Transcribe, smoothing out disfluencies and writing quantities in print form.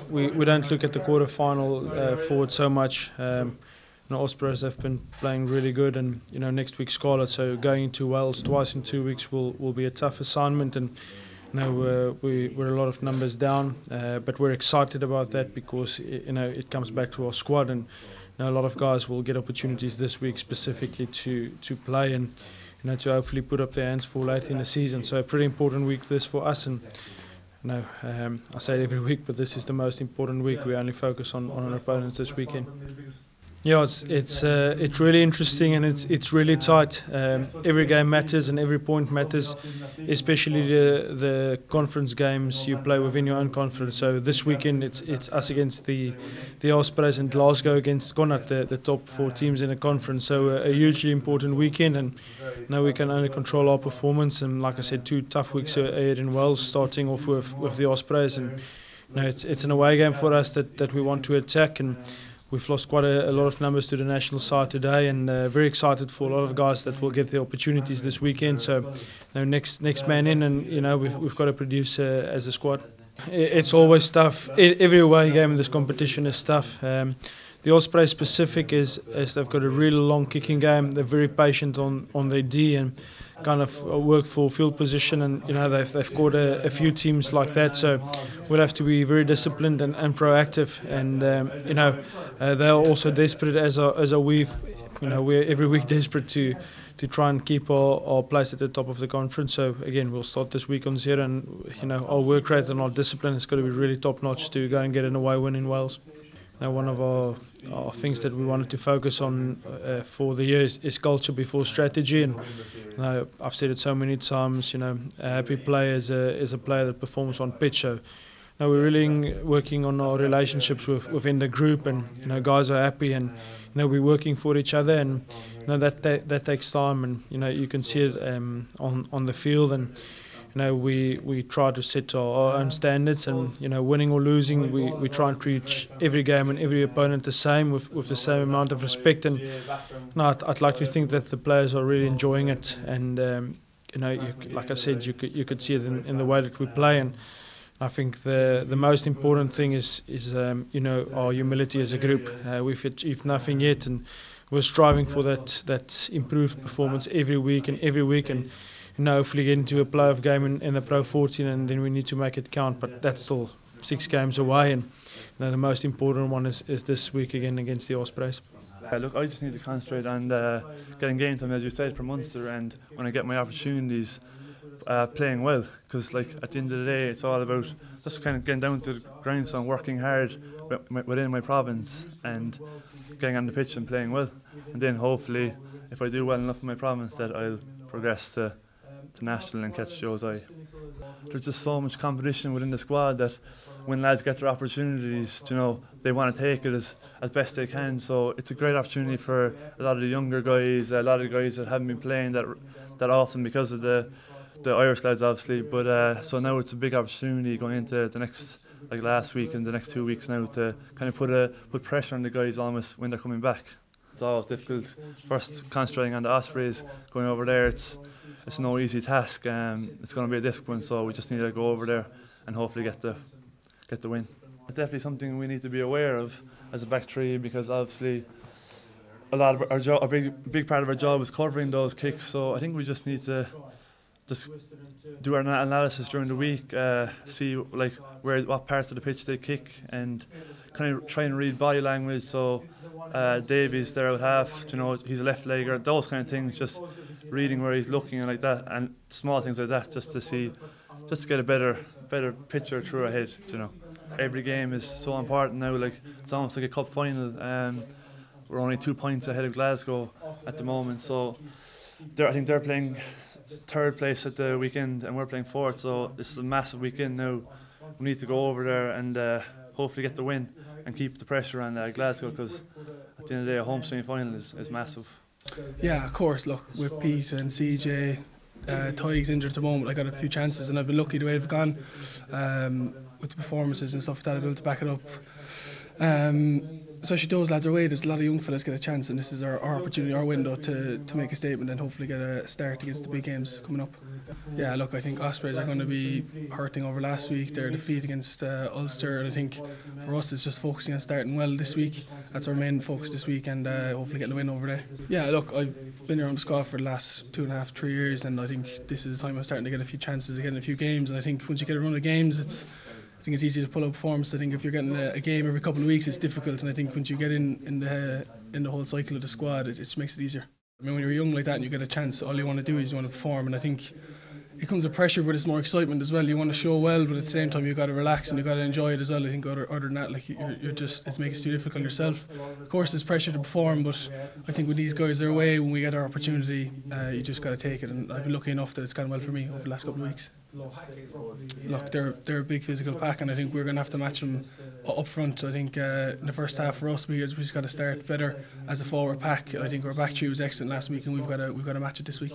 we don't look at the quarter-final forward so much. Ospreys have been playing really good, and next week Scarlet. So going to Wales twice in 2 weeks will be a tough assignment, and we're a lot of numbers down, but we're excited about that because it comes back to our squad, and a lot of guys will get opportunities this week specifically to play and to hopefully put up their hands for late in the season. So a pretty important week this for us, and I say it every week, but this is the most important week. We only focus on an opponent this weekend. Yeah, it's really interesting, and it's really tight. Every game matters and every point matters, especially the conference games you play within your own conference. So this weekend it's us against the Ospreys, and Glasgow against Connacht, the top 4 teams in the conference. So a hugely important weekend, and now we can only control our performance. And like I said, 2 tough weeks ahead in Wales, starting off with the Ospreys, and it's an away game for us that we want to attack. And we've lost quite a lot of numbers to the national side today, and very excited for a lot of guys that will get the opportunities this weekend. So, next man in, and we've got to produce as a squad. It's always tough. Every away game in this competition is tough. The Ospreys specific is they've got a really long kicking game. They're very patient on their D and kind of work for field position, and they've caught a few teams like that. So we'll have to be very disciplined and proactive, and they're also desperate as are we. We're every week desperate to try and keep our place at the top of the conference. So again, we'll start this week on 0, and our work rate and our discipline has got to be really top notch to go and get an away win in Wales. One of our things that we wanted to focus on for the year is culture before strategy, and I've said it so many times. A happy player is a player that performs on pitch. So we're really working on our relationships within the group, and guys are happy, and we're working for each other, and that takes time, and you can see it on the field, and we try to set our own standards, and winning or losing, we try and treat every game and every opponent the same with the same amount of respect. And I'd like to think that the players are really enjoying it, and like I said, you could see it in the way that we play. And I think the most important thing is our humility as a group. We've achieved nothing yet, and we're striving for that improved performance every week, and hopefully get into a playoff game in the Pro 14, and then we need to make it count. But that's still 6 games away, and the most important one is this week again against the Ospreys. Look, I just need to concentrate on getting game time, as you said, for Munster, and when I get my opportunities, playing well. Because at the end of the day, it's all about just kind of getting down to the grindstone, working hard within my province, and getting on the pitch and playing well. And then hopefully, if I do well enough in my province, that I'll progress to national and catch Joe's eye. There's just so much competition within the squad that when lads get their opportunities, they want to take it as best they can. So it's a great opportunity for a lot of the younger guys, a lot of the guys that haven't been playing that often because of the Irish lads, obviously. But so now it's a big opportunity going into the next, last week and the next 2 weeks now, to kind of put pressure on the guys almost when they're coming back. It's always difficult. First, concentrating on the Ospreys, going over there, it's no easy task. It's going to be a difficult one, so we just need to go over there and hopefully get the win. It's definitely something we need to be aware of as a back three, because obviously a lot of our job, a big part of our job is covering those kicks. So I think we just need to do our analysis during the week, see what parts of the pitch they kick, and kind of try and read body language. So Davies there out half, he's a left legger, those kind of things, just reading where he's looking and like that, and small things like that, just to get a better picture through our head. Every game is so important now. It's almost like a cup final. We're only 2 points ahead of Glasgow at the moment, so I think they're playing 3rd place at the weekend and we're playing 4th, so this is a massive weekend now. We need to go over there and hopefully get the win and keep the pressure on Glasgow, because at the end of the day, a home semi-final is massive. Yeah, of course. Look, with Pete and CJ, Tyke's injured at the moment. I got a few chances, and I've been lucky the way they've gone with the performances and stuff that I've been able to back it up. especially those lads are away, there's a lot of young fellas get a chance, and this is our opportunity, our window to make a statement and hopefully get a start against the big games coming up. Yeah, look, I think Ospreys are going to be hurting over last week. Their defeat against Ulster, and I think for us it's just focusing on starting well this week. That's our main focus this week, and hopefully getting a win over there. Yeah, look, I've been around the squad for the last 2.5, 3 years, and I think this is the time I'm starting to get a few chances of getting a few games. And I think once you get a run of games, I think it's easy to pull up performance. I think if you're getting a game every couple of weeks, it's difficult, and I think once you get in the whole cycle of the squad, it just makes it easier. I mean, when you're young like that and you get a chance, all you want to do is you want to perform, and I think it comes with pressure, but it's more excitement as well. You want to show well, but at the same time you've got to relax and you've got to enjoy it as well. I think other than that, like you're just, it makes it too difficult on yourself. Of course there's pressure to perform, but I think when these guys are away, when we get our opportunity, you just got to take it, and I've been lucky enough that it's gone well for me over the last couple of weeks. Look, they're a big physical pack, and I think we're going to have to match them up front. I think in the first half for us, we just got to start better as a forward pack. I think our back three was excellent last week, and we've got to match it this week.